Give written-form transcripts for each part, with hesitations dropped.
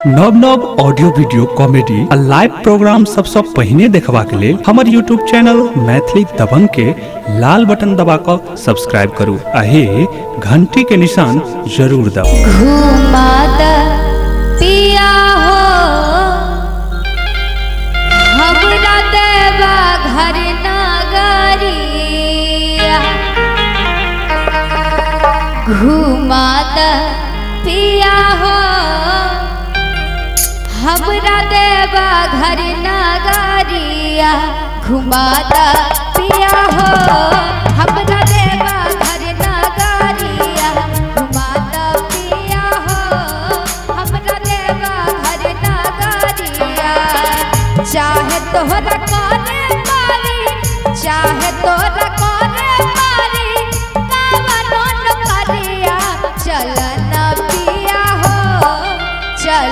नव नव audio video comedy आ लाइव प्रोग्राम सबसे पहले देखबा के लिए हमारे यूट्यूब चैनल मैथिली दबंग के लाल बटन दबाकर सब्सक्राइब करू आहे घंटी के निशान जरूर दबाओ। घुमात पिया हो हमरा देवा घर नगरिया, घुमात पिया हो हमरा देवा घर नगरिया, घुमात पिया हो हमरा देवा घर नगरिया, घुमात पिया हो हमरा देवा घर नगरिया। चाहे तोहरा कोने मारी, चाहे तोहरा कोने मारी कावनो नखरिया, चल न पिया हो चल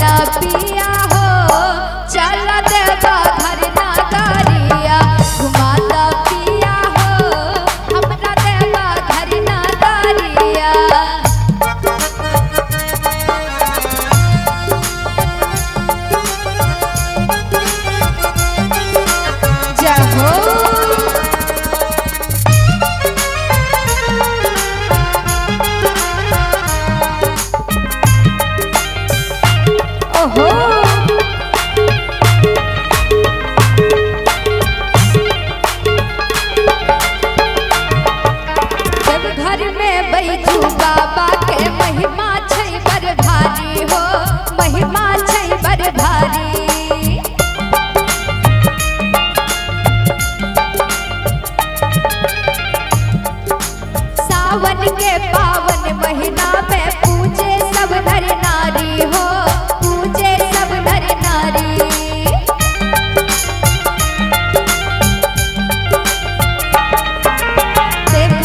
न पिया हो चल देवा घर नगरिया, घुमात पिया हो हमरा देवा घर नगरिया। जय हो ओहो जब घर में बैठू बाबा के महिमा छै बड़ भारी हो, महिमा छै बड़ भारी। सावन के पावन महीना में पूजे सब नर नारी हो, पूजे सब नर नारी।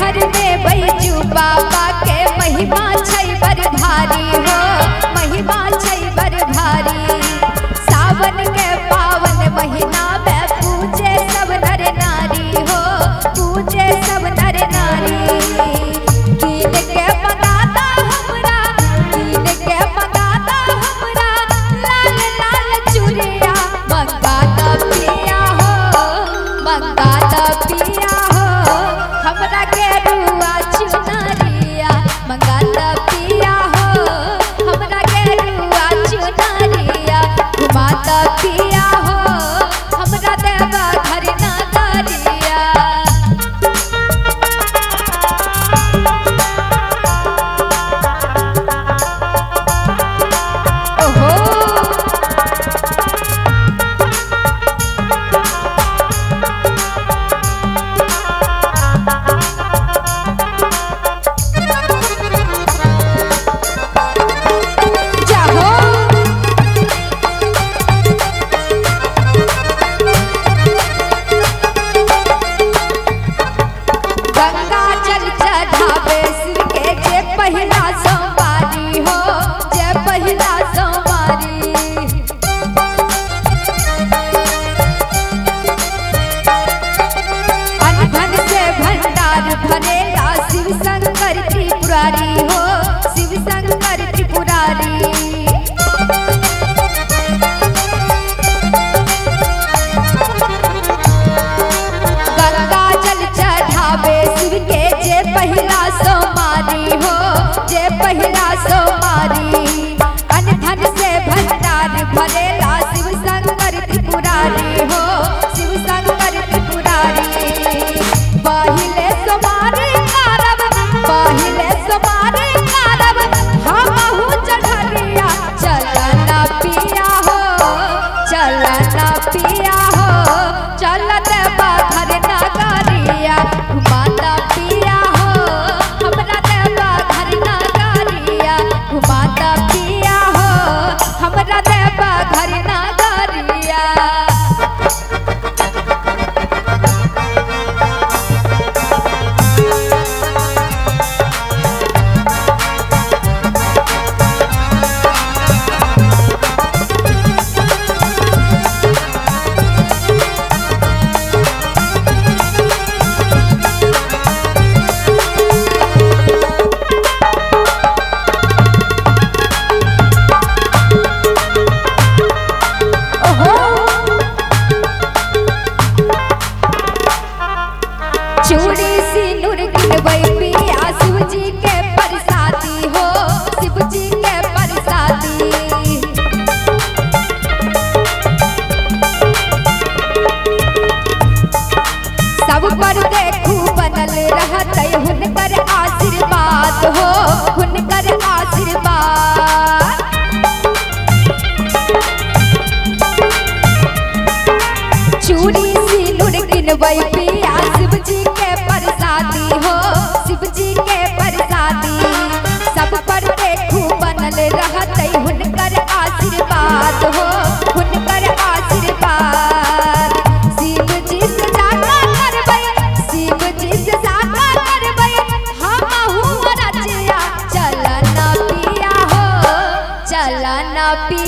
घर में बैजू बाबा के महिमा छै बड़ भारी हो, महिमा छै बड़ भारी।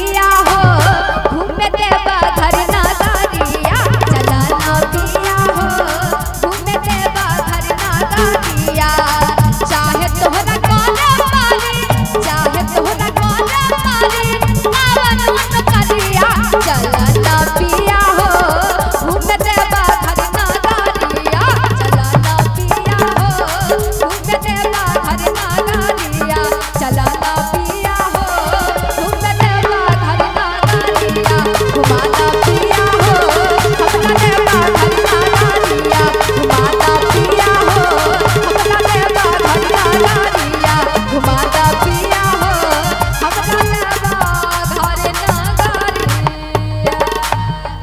मैया हो